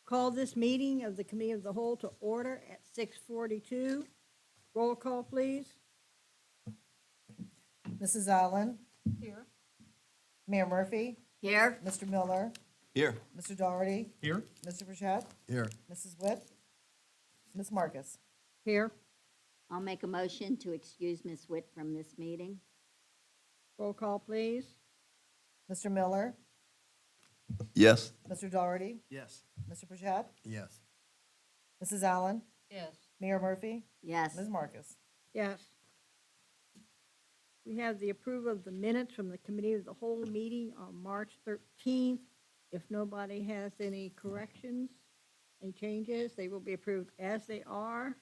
Call this meeting of the Committee of the Whole to order at 6:42. Roll call, please. Mrs. Allen, Here. Mayor Murphy, Here. Mr. Miller, Here. Mr. Doherty, Here. Mr. Burchett, Here. Mrs. Witt, Ms. Marcus. Here. I'll make a motion to excuse Ms. Witt from this meeting. Roll call, please. Mr. Miller, Yes. Mr. Doherty, Yes. Mr. Burchett, Yes. Mrs. Allen, Yes. Mayor Murphy, Yes. Ms. Marcus. Yes. We have the approval of the minutes from the Committee of the Whole meeting on March 13th. If nobody has any corrections, any changes, they will be approved as they are.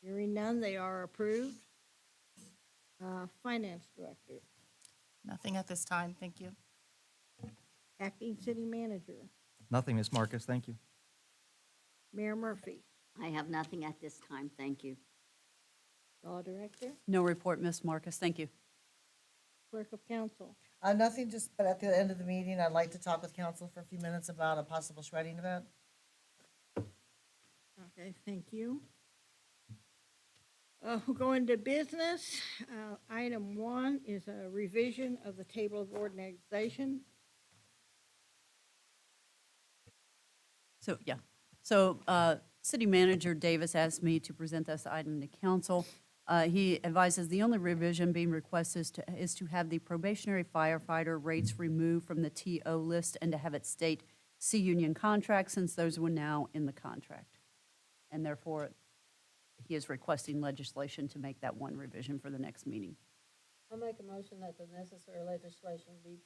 Hearing none, they are approved. Finance Director, Nothing at this time, thank you. Acting City Manager, Nothing, Ms. Marcus, thank you. Mayor Murphy, I have nothing at this time, thank you. Law Director, No report, Ms. Marcus. Thank you. Clerk of Council. Nothing, but at the end of the meeting, I'd like to talk with council for a few minutes about a possible shredding event. Okay, thank you. We'll go into business. Item 1 is a revision of the table of organization. So, City Manager Davis asked me to present this item to council. He advises the only revision being requested is to have the probationary firefighter rates removed from the TO list and to have it state C-Union contract, since those were now in the contract. And therefore, he is requesting legislation to make that one revision for the next meeting. I make a motion that the necessary legislation be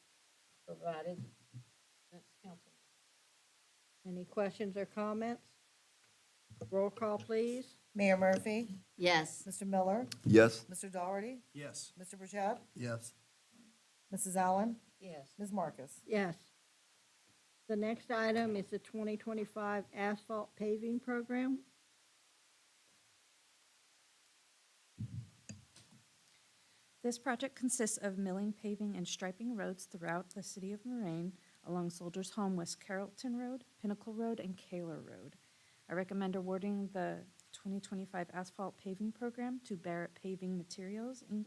provided next council. Any questions or comments? Roll call, please. Mayor Murphy, Yes. Mr. Miller, Yes. Mr. Doherty, Yes. Mr. Burchett, Yes. Mrs. Allen, Yes. Ms. Marcus. Yes. The next item is the 2025 asphalt paving program. This project consists of milling, paving, and striping roads throughout the city of Moraine along Soldiers Home, West Carrollton Road, Pinnacle Road, and Kaler Road. I recommend awarding the 2025 asphalt paving program to Barrett Paving Materials, Inc.,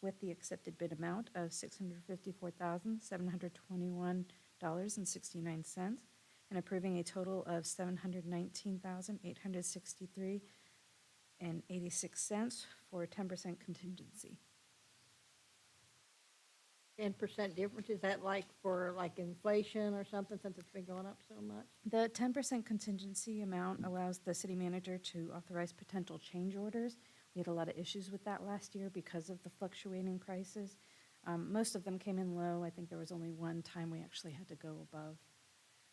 with the accepted bid amount of $654,721.69 and approving a total of $719,863.86 for a 10% contingency. 10% difference, is that like for like inflation or something, since it's been going up so much? The 10% contingency amount allows the city manager to authorize potential change orders. We had a lot of issues with that last year because of the fluctuating prices. Most of them came in low. I think there was only one time we actually had to go above.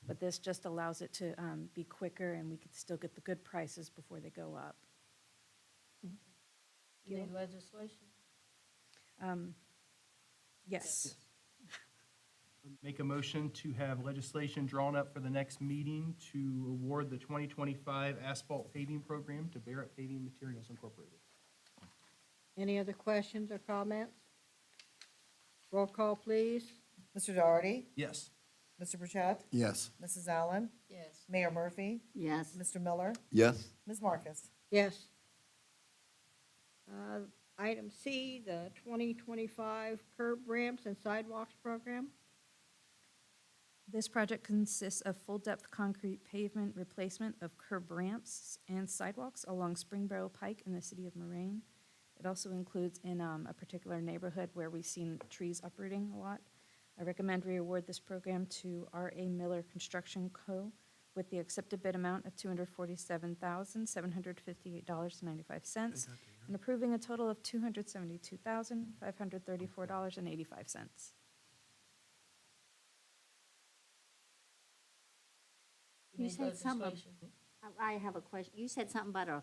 But this just allows it to be quicker, and we could still get the good prices before they go up. You need legislation? Yes. Make a motion to have legislation drawn up for the next meeting to award the 2025 asphalt paving program to Barrett Paving Materials Incorporated. Any other questions or comments? Roll call, please. Mr. Doherty, Yes. Mr. Burchett, Yes. Mrs. Allen, Yes. Mayor Murphy, Yes. Mr. Miller, Yes. Ms. Marcus. Yes. Item C, the 2025 curb ramps and sidewalks program. This project consists of full-depth concrete pavement replacement of curb ramps and sidewalks along Springboro Pike in the city of Moraine. It also includes in a particular neighborhood where we've seen trees uprooting a lot. I recommend we award this program to R.A. Miller Construction Co. with the accepted bid amount of $247,758.95 and approving a total of $272,534.85. You need said something, legislation. I have a question. You said something about a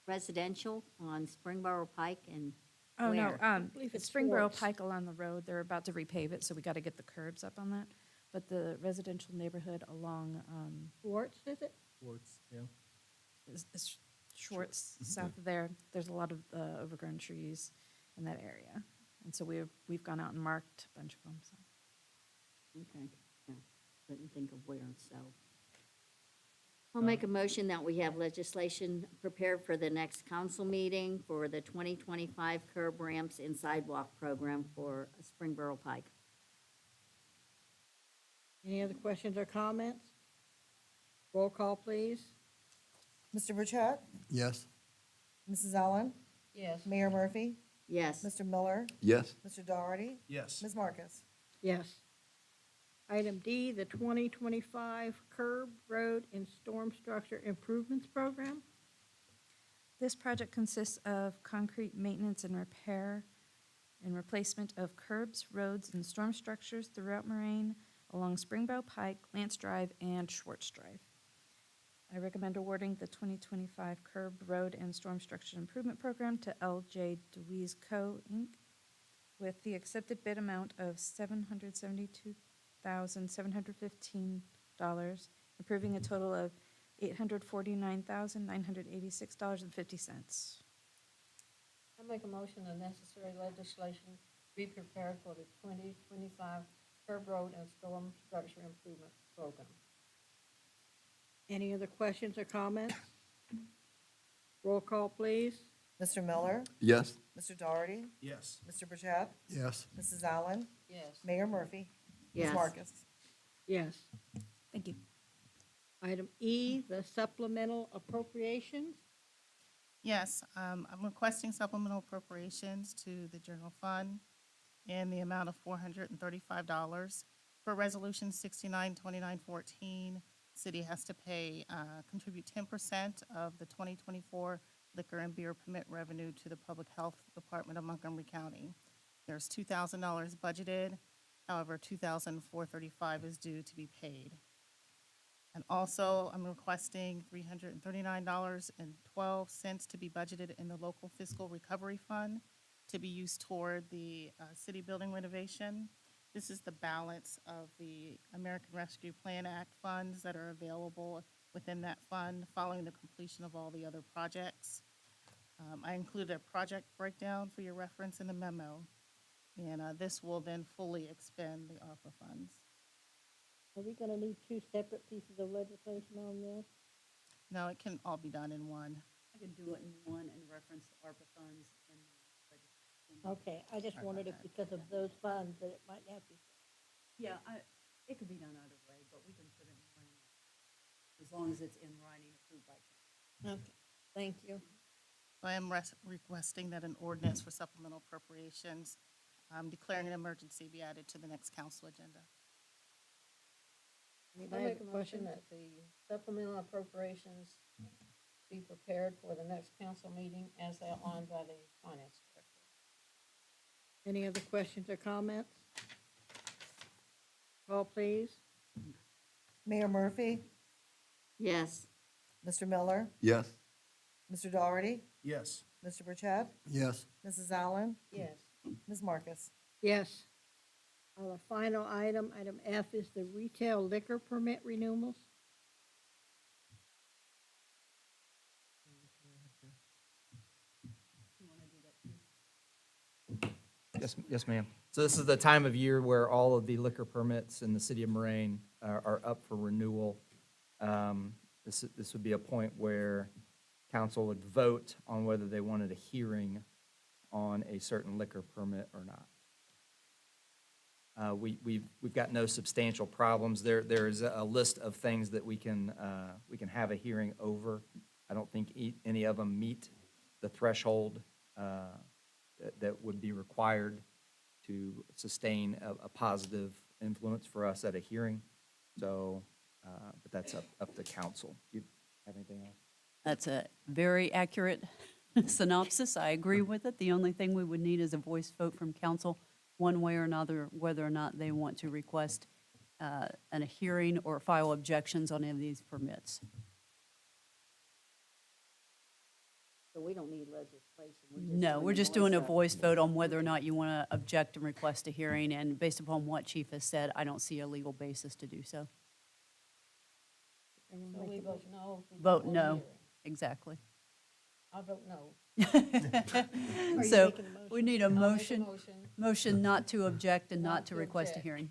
residential on Springboro Pike and Oh, no, where? believe it's it's Springboro Schwartz. Pike along the road. They're about to repave it, so we got to get the curbs up on that. But the residential neighborhood along Schwartz, is it? Schwartz, yeah. is Schwartz, south of there, there's a lot of overgrown trees in that area. And so we've gone out and marked a bunch of them, so. Okay, yeah. couldn't think of where, so. I'll make a motion that we have legislation prepared for the next council meeting for the 2025 curb ramps and sidewalk program for Springboro Pike. Any other questions or comments? Roll call, please. Mr. Burchett? Yes. Mrs. Allen? Yes. Mayor Murphy? Yes. Mr. Miller? Yes. Mr. Doherty? Yes. Ms. Marcus? Yes. Item D, the 2025 Curb, Road, and Storm Structure Improvements Program. This project consists of concrete maintenance and repair and replacement of curbs, roads, and storm structures throughout Moraine along Springboro Pike, Lance Drive, and Schwartz Drive. I recommend awarding the 2025 Curb, Road, and Storm Structure Improvement Program to LJ DeWeese Co., Inc., with the accepted bid amount of $772,715, approving a total of $849,986.50. I make a motion the necessary legislation be prepared for the 2025 curb road and storm structure improvement program. Any other questions or comments? Roll call, please. Mr. Miller? Yes. Mr. Doherty? Yes. Mr. Burchett? Yes. Mrs. Allen? Yes. Mayor Murphy? Ms. Yes. Marcus? Yes. Thank you. Item E, the supplemental appropriations. Yes, I'm requesting supplemental appropriations to the general fund in the amount of $435. For Resolution 692914, city has to pay, contribute 10% of the 2024 liquor and beer permit revenue to the Public Health Department of Montgomery County. There's $2,000 budgeted, however, $2,435 is due to be paid. And also, I'm requesting $339.12 to be budgeted in the local fiscal recovery fund to be used toward the city building renovation. This is the balance of the American Rescue Plan Act funds that are available within that fund following the completion of all the other projects. I included a project breakdown for your reference in the memo, and this will then fully expend the ARPA funds. Are we gonna need two separate pieces of legislation on this? No, it can all be done in one. I can do it in one and reference the ARPA funds and Okay, I just wondered if because of those funds that it might have to. yeah, it could be done either way, but we can put it in writing as long as it's in writing approved by council. Okay, thank you. So I am requesting that an ordinance for supplemental appropriations declaring an emergency be added to the next council agenda. I Anybody make have a a motion question? that the supplemental appropriations be prepared for the next council meeting as outlined by the finance director. Any other questions or comments? Call, please. Mayor Murphy? Yes. Mr. Miller? Yes. Mr. Doherty? Yes. Mr. Burchett? Yes. Mrs. Allen? Yes. Ms. Marcus? Yes. Our final item, item F, is the retail liquor permit renewals. Yes, ma'am. So this is the time of year where all of the liquor permits in the city of Moraine are up for renewal. This would be a point where council would vote on whether they wanted a hearing on a certain liquor permit or not. We've got no substantial problems. There is a list of things that we can have a hearing over. I don't think any of them meet the threshold that would be required to sustain a positive influence for us at a hearing. So, but that's up to council. Do you have anything else? That's a very accurate synopsis. I agree with it. The only thing we would need is a voice vote from council, one way or another, whether or not they want to request a hearing or file objections on any of these permits. So we don't need legislation. No, we're just doing a voice vote on whether or not you want to object and request a hearing, and based upon what Chief has said, I don't see a legal basis to do so. Everyone So make we a vote motion? no. if we don't Vote want a no. hearing. Exactly. I vote no. Are you So making a motion? we need a I'll make a motion, motion not to object and not to Not to request a object. hearing.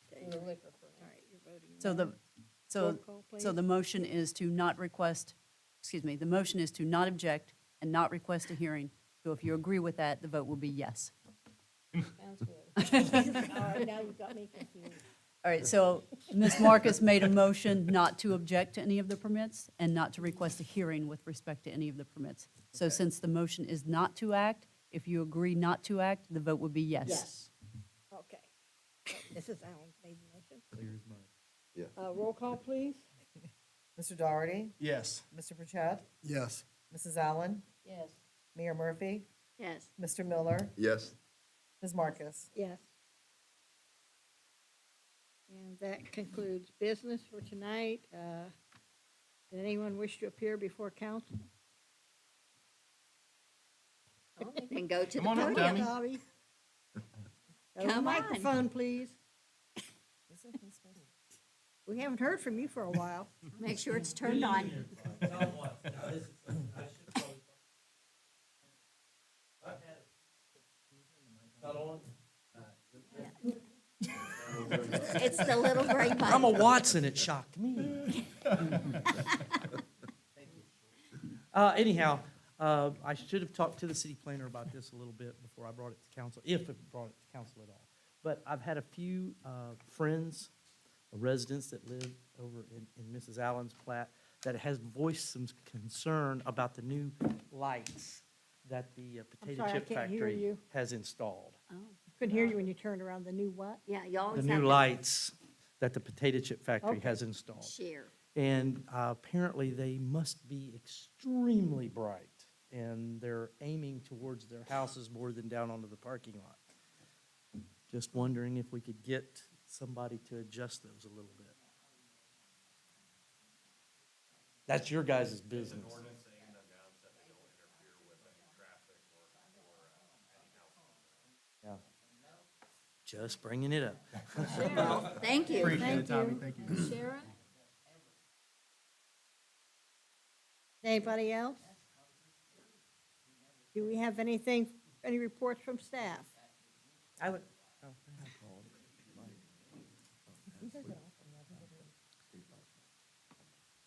To the liquor permit. All right, you're So the, Roll so, call, so please. the motion is to not request, excuse me, the motion is to not object and not request a hearing. So if you agree with that, the vote will be yes. Sounds good. All right, now you've got me confused. All right, so Ms. Marcus made a motion not to object to any of the permits and not to request a hearing with respect to any of the permits. So since the motion is not to act, if you agree not to act, the vote would be yes. Yes. Okay. This is Alan made the motion. Clear as mud. Roll call, please. Mr. Doherty, Yes. Mr. Burchett, Yes. Mrs. Allen, Yes. Mayor Murphy, Yes. Mr. Miller, Yes. Ms. Marcus. Yes. And that concludes business for tonight. Did anyone wish to appear before council? Then go to the Come on up, podium. Tommy. Tommy. Go to the Come on. microphone, please. We haven't heard from you for a while. Make sure it's turned on. It's the little gray I'm a button. Watson, it shocked me. Anyhow, I should have talked to the city planner about this a little bit before I brought it to council, if I brought it to council at all. But I've had a few friends, residents that live over in Mrs. Allen's plat, that has voiced some concern about the new lights that the potato sorry, I chip can't hear factory you. has installed. Oh, Couldn't hear you when you turned around. The new what? yeah, you The always new have to lights that the potato chip factory Okay. has installed. share. And apparently, they must be extremely bright, and they're aiming towards their houses more than down onto the parking lot. Just wondering if we could get somebody to adjust those a little bit. That's your guys' business. Yeah. Just bringing it up. Thank you. Appreciate it, Tommy. Thank you. Sharon? Anybody else? Do we have anything, any reports from staff? I would,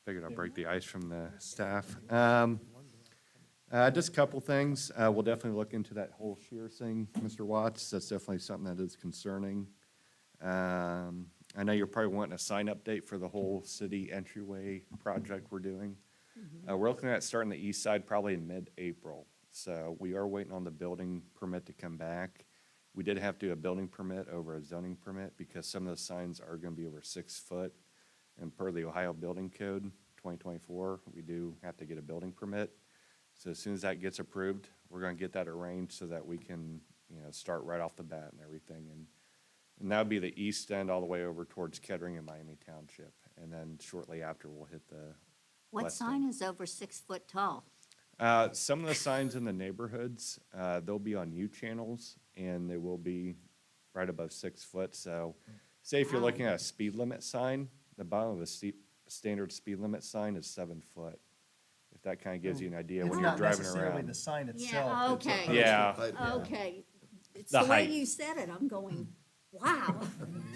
Figured I'd break the ice from the staff. Just a couple things. We'll definitely look into that whole shear thing, Mr. Watts. That's definitely something that is concerning. I know you're probably wanting a sign update for the whole city entryway project we're doing. We're looking at starting the east side probably in mid-April. So we are waiting on the building permit to come back. We did have to do a building permit over a zoning permit because some of the signs are gonna be over 6 foot. And per the Ohio Building Code 2024, we do have to get a building permit. So as soon as that gets approved, we're gonna get that arranged so that we can, start right off the bat and everything. And that would be the east end all the way over towards Kettering and Miami Township. And then shortly after, we'll hit the What west sign end. is over 6 foot tall? Some of the signs in the neighborhoods, they'll be on U channels and they will be right above 6 foot. So say if you're Wow. looking at a speed limit sign, the bottom of the standard speed limit sign is 7 foot. If that kind of gives you an idea It's when you're not driving necessarily around. the sign Yeah, itself. it's okay. opposed to- Yeah, Okay. It's The the way height. you said it, I'm going, wow.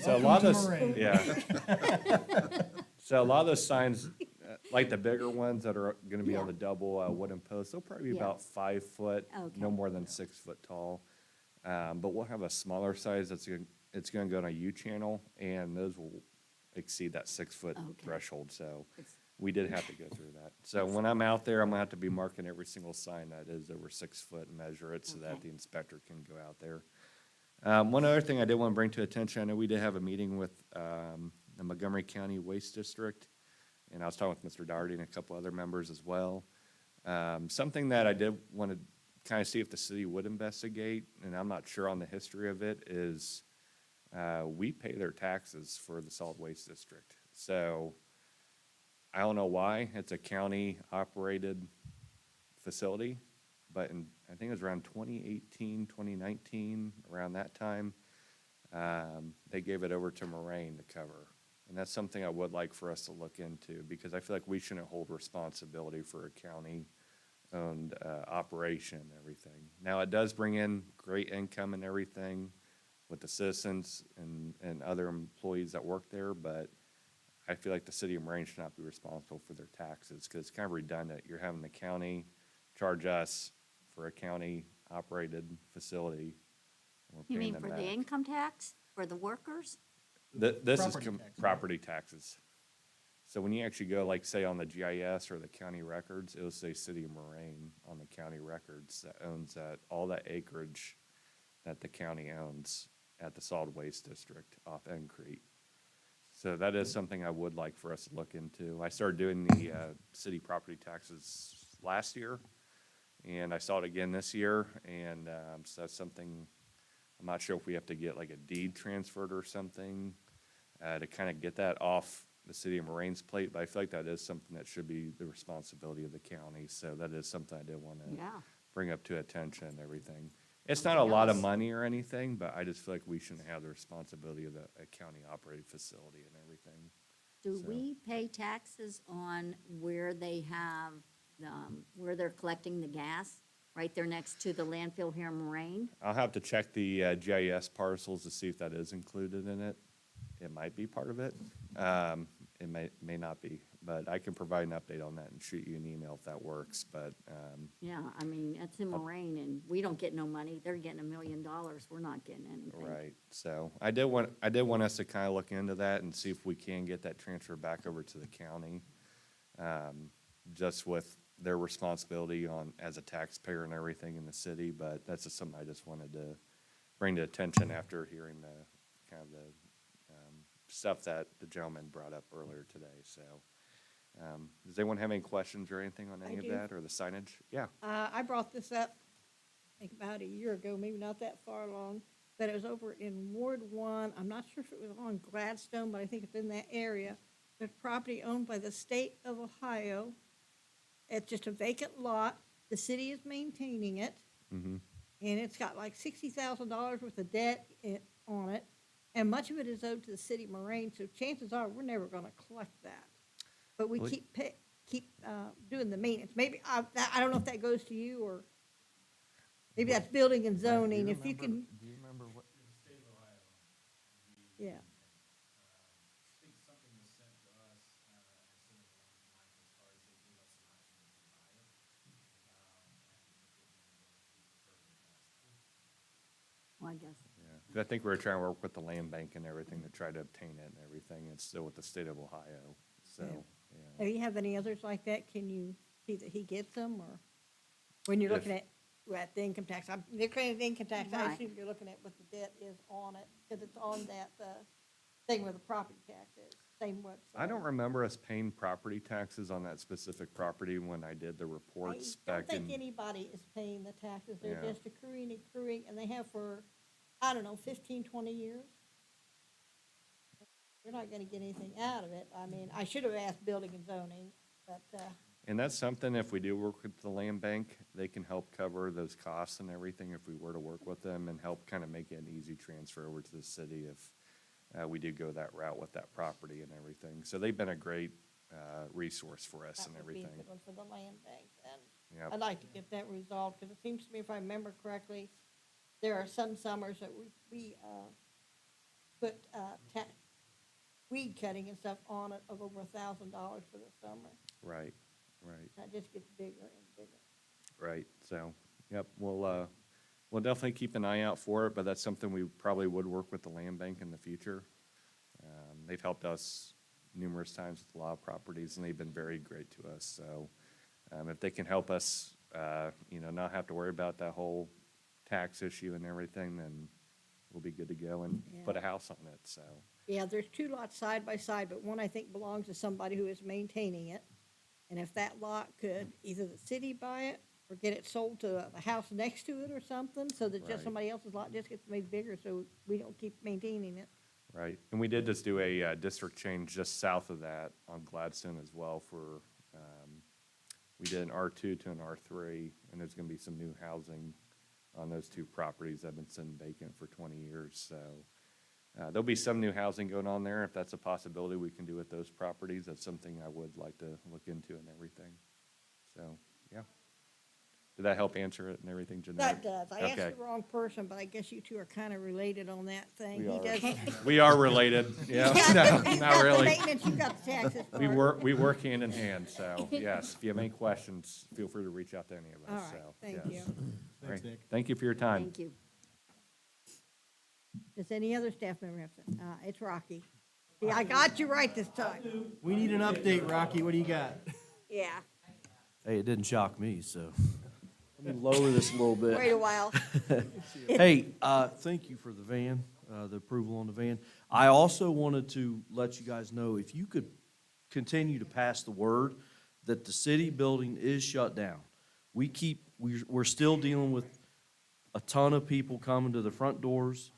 so a lot of, Welcome to Moraine. yeah. So a lot of those signs, like the bigger ones that are gonna be on Yeah. the double wooden posts, they'll probably be Yeah. about 5 foot, Okay. no more than 6 foot tall. But we'll have a smaller size it's gonna go on a U channel, and those will exceed that 6 foot Okay. threshold, so It's- we did have to go through that. So when I'm out there, I'm gonna have to be marking every single sign that is over 6 foot and measure it so that Okay. the inspector can go out there. One other thing I did want to bring to attention, I know we did have a meeting with the Montgomery County Waste District, and I was talking with Mr. Doherty and a couple other members as well. Something that I did want to kind of see if the city would investigate, and I'm not sure on the history of it, is we pay their taxes for the solid waste district. So I don't know why, it's a county-operated facility, but I think it was around 2018, 2019, around that time, they gave it over to Moraine to cover. And that's something I would like for us to look into, because I feel like we shouldn't hold responsibility for a county-owned operation and everything. Now, it does bring in great income and everything with the citizens and other employees that work there, but I feel like the city of Moraine should not be responsible for their taxes, because it's kind of redundant. You're having the county charge us for a county-operated facility. and we're You paying mean them for the back. income tax, for the workers? This is Property taxes. property taxes. So when you actually go, like, say, on the GIS or the county records, it'll say City of Moraine on the county records that owns that, all that acreage that the county owns at the solid waste district off Encrete. So that is something I would like for us to look into. I started doing the city property taxes last year, and I saw it again this year, and so that's something, I'm not sure if we have to get like a deed transferred or something to kind of get that off the city of Moraine's plate, but I feel like that is something that should be the responsibility of the county, so that is something I did want to Yeah. bring up to attention and everything. It's not a lot of Yes. money or anything, but I just feel like we shouldn't have the responsibility of a county-operated facility and everything. Do So- we pay taxes on where they have, where they're collecting the gas? Right there next to the landfill here in Moraine? I'll have to check the GIS parcels to see if that is included in it. It might be part of it. It may not be, but I can provide an update on that and shoot you an email if that works, but, Yeah, I mean, it's in Moraine, and we don't get no money. They're getting $1 million. We're not getting anything. right. So I did want us to kind of look into that and see if we can get that transfer back over to the county. Just with their responsibility on, as a taxpayer and everything in the city, but that's just something I just wanted to bring to attention after hearing the, kind of the, stuff that the gentleman brought up earlier today, so. Does anyone have any questions or anything on any I of do. that, or the signage? Yeah, I brought this up, I think about a year ago, maybe not that far along, but it was over in Ward 1. I'm not sure if it was on Gladstone, but I think it's in that area. There's property owned by the state of Ohio. It's just a vacant lot. The city is maintaining it. mm-hmm, And it's got like $60,000 worth of debt on it. And much of it is owed to the city of Moraine, so chances are we're never gonna collect that. But we Well, keep doing the maintenance. Maybe, I don't know if that goes to you, or maybe that's building and zoning, if you can, Do you remember what? yeah. Well, I guess. Yeah, I think we were trying to work with the land bank and everything to try to obtain it and everything. It's still with the state of Ohio, so, yeah. Do you have any others like that? Can you see that he gets them, or when you're looking at the income tax? They're creating the income tax, I Right. assume you're looking at what the debt is on it, because it's on that, thing where the property tax is, same website. I don't remember us paying property taxes on that specific property when I did the reports I don't back think in. anybody is paying the taxes, they're Yeah. just accruing, and they have for, I don't know, 15, 20 years. We're not gonna get anything out of it. I mean, I should have asked building and zoning, but, And that's something, if we do work with the land bank, they can help cover those costs and everything if we were to work with them and help kind of make it an easy transfer over to the city if we do go that route with that property and everything. So they've been a great resource for us that and would be a everything. good one for the land bank, and Yep. I'd like to get that resolved, because it seems to me, if I remember correctly, there are some summers that we put, weed cutting and stuff on it of over $1,000 for the summer. Right. That just gets bigger and bigger. Right, so, yep, we'll definitely keep an eye out for it, but that's something we probably would work with the land bank in the future. They've helped us numerous times with a lot of properties, and they've been very great to us, so, if they can help us, not have to worry about that whole tax issue and everything, then we'll be good to go and put a house on it, so. Yeah, there's 2 lots side by side, but one I think belongs to somebody who is maintaining it. And if that lot could, either the city buy it or get it sold to the house next to it or something, so that Right. just somebody else's lot just gets made bigger, so we don't keep maintaining it. Right, and we did just do a district change just south of that on Gladstone as well for, we did an R2 to an R3, and there's gonna be some new housing on those 2 properties that have been sitting vacant for 20 years, so. There'll be some new housing going on there. If that's a possibility we can do with those properties, that's something I would like to look into and everything. So, yeah. Did that help answer it and everything, Jeanette? That does. I asked Okay. the wrong person, but I guess you two are kind of related on that thing. We He are. does. We are related, yeah, no, He's not got the really. maintenance, you got the taxes. We part. work hand in hand, so, yes, if you have any questions, feel free to reach out to any of All us, right, so. thank yes. you. Great. Thanks, Nick. Thank you for your time. Thank you. Does any other staff member have something? It's Rocky. See, I got you right this time. We need an update, Rocky. What do you got? Yeah, Hey, it didn't shock me, so let me lower this a little bit. wait a while. Hey, thank you for the van, the approval on the van. I also wanted to let you guys know, if you could continue to pass the word that the city building is shut down. We're still dealing with a ton of people coming to the front doors,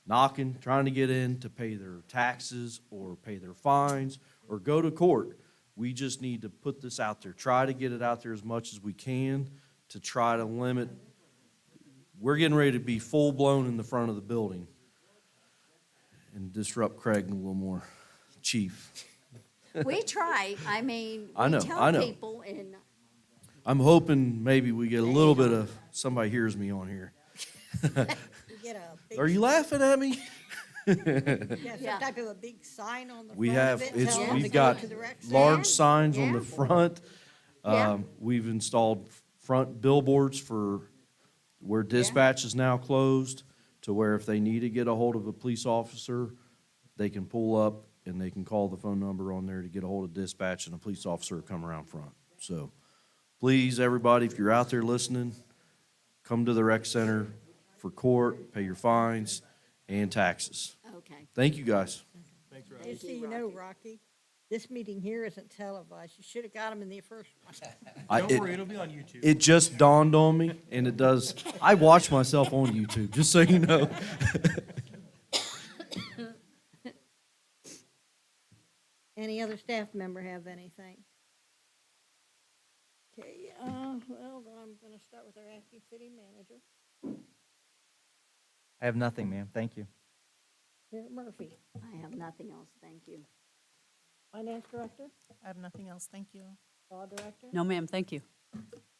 knocking, trying to get in to pay their taxes or pay their fines or go to court. We just need to put this out there, try to get it out there as much as we can to try to limit. We're getting ready to be full-blown in the front of the building and disrupt Craig a little more. Chief, We try, I mean, I we know, I tell know. people and I'm hoping maybe we get a little bit of, somebody hears me on here. You get a big, Are you laughing at me? yeah, Yeah. some type of a big sign on the We front have, of it. it's, telling them to we've go got to the rec center. large signs on Yeah. the front. Yeah. We've installed front billboards for where dispatch is now closed, to where if they need to get a hold of a police officer, they can pull up and they can call the phone number on there to get a hold of dispatch, and a police officer will come around front. So, please, everybody, if you're out there listening, come to the rec center for court, pay your fines and taxes. okay. Thank you, guys. Just so you know, Rocky, this meeting here isn't televised. You should have got him in the first one. Don't worry, it'll be on YouTube. It just dawned on me, and it does. I watch myself on YouTube, just so you know. Any other staff member have anything? Okay, well, then I'm gonna start with our acting city manager, I have nothing, ma'am. Thank you. Mayor Murphy, I have nothing else, thank you. finance director, I have nothing else, thank you. law director, No, ma'am, thank you.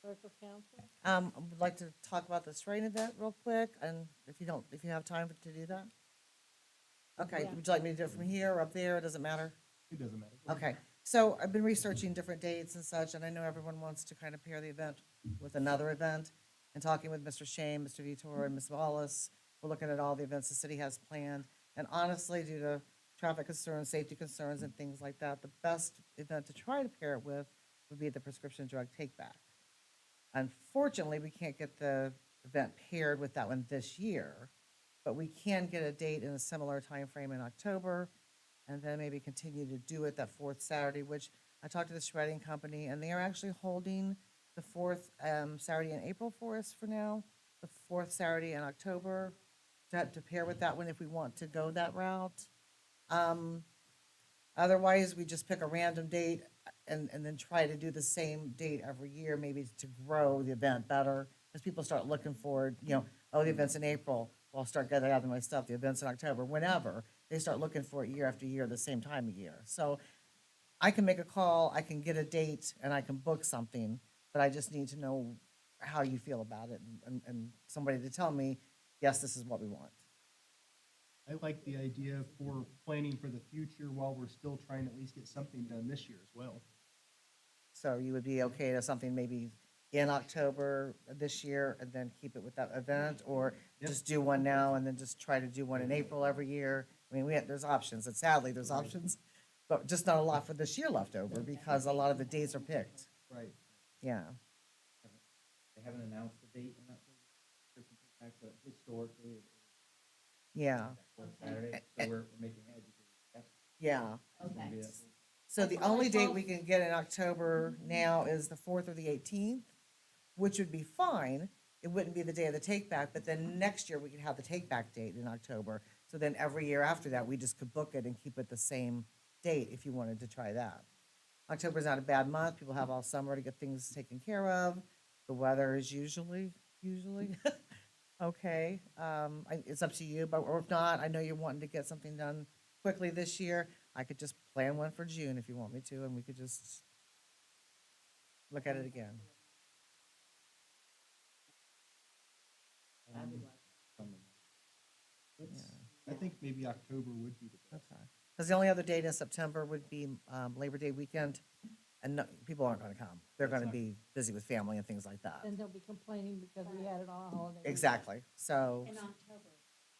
clerk of council. I would like to talk about the spraying event real quick, and if you have time to do that? Okay, Yeah. would you like me to do it from here or up there? It doesn't matter? It doesn't matter. Okay, so I've been researching different dates and such, and I know everyone wants to kind of pair the event with another event. And talking with Mr. Shane, Mr. Vitor, and Ms. Wallace, we're looking at all the events the city has planned. And honestly, due to traffic concerns, safety concerns, and things like that, the best event to try to pair it with would be the prescription drug take-back. Unfortunately, we can't get the event paired with that one this year, but we can get a date in a similar time frame in October, and then maybe continue to do it that fourth Saturday, which I talked to the shredding company, and they are actually holding the fourth Saturday in April for us for now, the fourth Saturday in October, to pair with that one if we want to go that route. Otherwise, we just pick a random date and then try to do the same date every year, maybe to grow the event better, as people start looking forward, oh, the event's in April, well, I'll start gathering my stuff, the event's in October, whenever, they start looking for it year after year, the same time of year. So I can make a call, I can get a date, and I can book something, but I just need to know how you feel about it, and somebody to tell me, yes, this is what we want. I like the idea for planning for the future while we're still trying to at least get something done this year as well. So you would be okay to something maybe in October this year and then keep it with that event? Or just do one now and then just try to do one in April every year? I mean, there's options, and sadly, there's options, but just not a lot for this year left over because a lot of the dates are picked. Right. Yeah. They haven't announced the date in October, but historically, Yeah, Saturday, so we're making educated. yeah. Okay. So the only date we can get in October now is the 4th or the 18th, which would be fine. It wouldn't be the day of the take-back, but then next year we could have the take-back date in October. So then every year after that, we just could book it and keep it the same date if you wanted to try that. October's not a bad month. People have all summer to get things taken care of. The weather is usually okay. It's up to you, but or if not, I know you're wanting to get something done quickly this year. I could just plan one for June if you want me to, and we could just look at it again. I think maybe October would be the best. Okay. Because the only other date in September would be Labor Day weekend, and people aren't going to come. They're going to be busy with family and things like that. Then they'll be complaining because we had it on a holiday. weekend. Exactly, so, In October,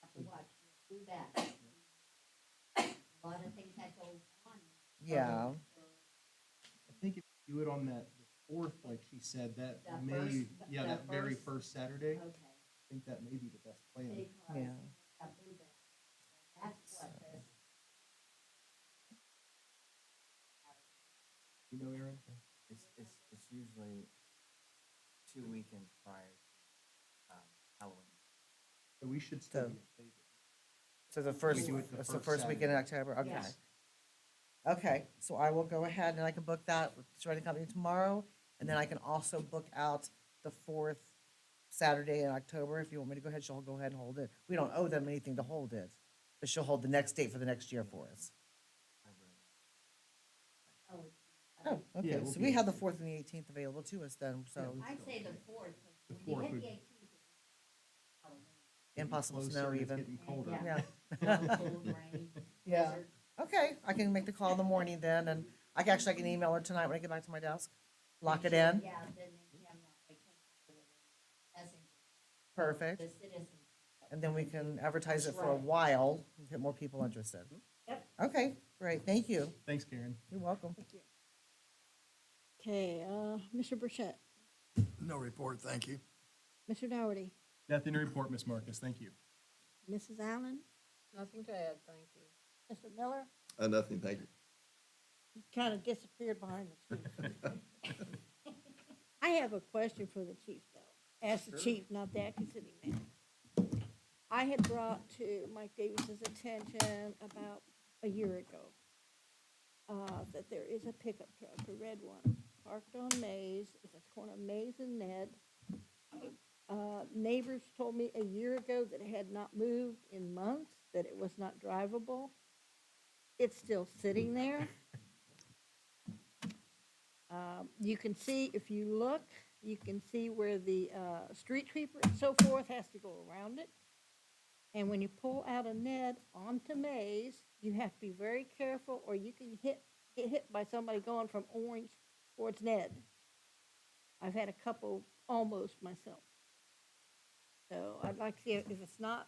have to watch, do that. A lot of things that go on. yeah. I think if you do it on that fourth, like she said, that That may, first- yeah, that that very first- first Saturday, I Okay. think that may be the best plan. Because Yeah. have to do that. That's what this. You know, Aaron? It's usually 2 weekends prior to Halloween. So we should still So- be in favor. So the first, do it the it's the first first weekend in October, okay. Yes. Okay, so I will go ahead and I can book that with the Shredding Company tomorrow, and then I can also book out the fourth Saturday in October. If you want me to go ahead, she'll go ahead and hold it. We don't owe them anything to hold it, but she'll hold the next date for the next year for us. Oh, Oh, Yeah, okay, we'll so be we able have the fourth and the 18th available to us then, so I'd say the fourth, The because when you fourth hit would- the 18th. Halloween. impossible Closer snow and it's even. getting colder. Yeah. Yeah, Cold, rain, Yeah. blizzard. okay, I can make the call in the morning then, and I can email her tonight when I get back to my desk. Lock it in, Yeah, then they can, they can put it in messenger, perfect. the citizens. And then we can advertise it That's for a right. while, and get more people interested. Yep. Okay, great, thank you. Thanks, Karen. You're welcome. Okay, Mr. Burchett, No report, thank you. Mr. Dougherty, Nothing to report, Ms. Marcus. Thank you. Mrs. Allen, Nothing to add, thank you. Mr. Miller, Nothing, thank you. you kind of disappeared behind the chief. I have a question for the chief, though. Ask the chief, not the acting city manager. I had brought to Mike Davis's attention about a year ago that there is a pickup truck, a red one, parked on Mays, it's at the corner of Mays and Ned. Neighbors told me a year ago that it had not moved in months, that it was not drivable. It's still sitting there. You can see, if you look, you can see where the street sweeper and so forth has to go around it. And when you pull out a Ned onto Mays, you have to be very careful, or you can get hit by somebody going from Orange towards Ned. I've had a couple almost myself. So I'd like to see if it's not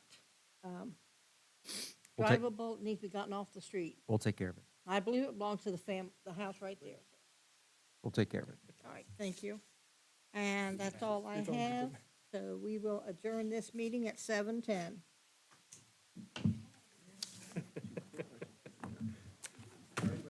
We'll take- drivable, it needs to be gotten off the street. We'll take care of it. I believe it belongs to the house right there. We'll take care of it. All right, thank you. And that's all I have. So we will adjourn this meeting at 7:10.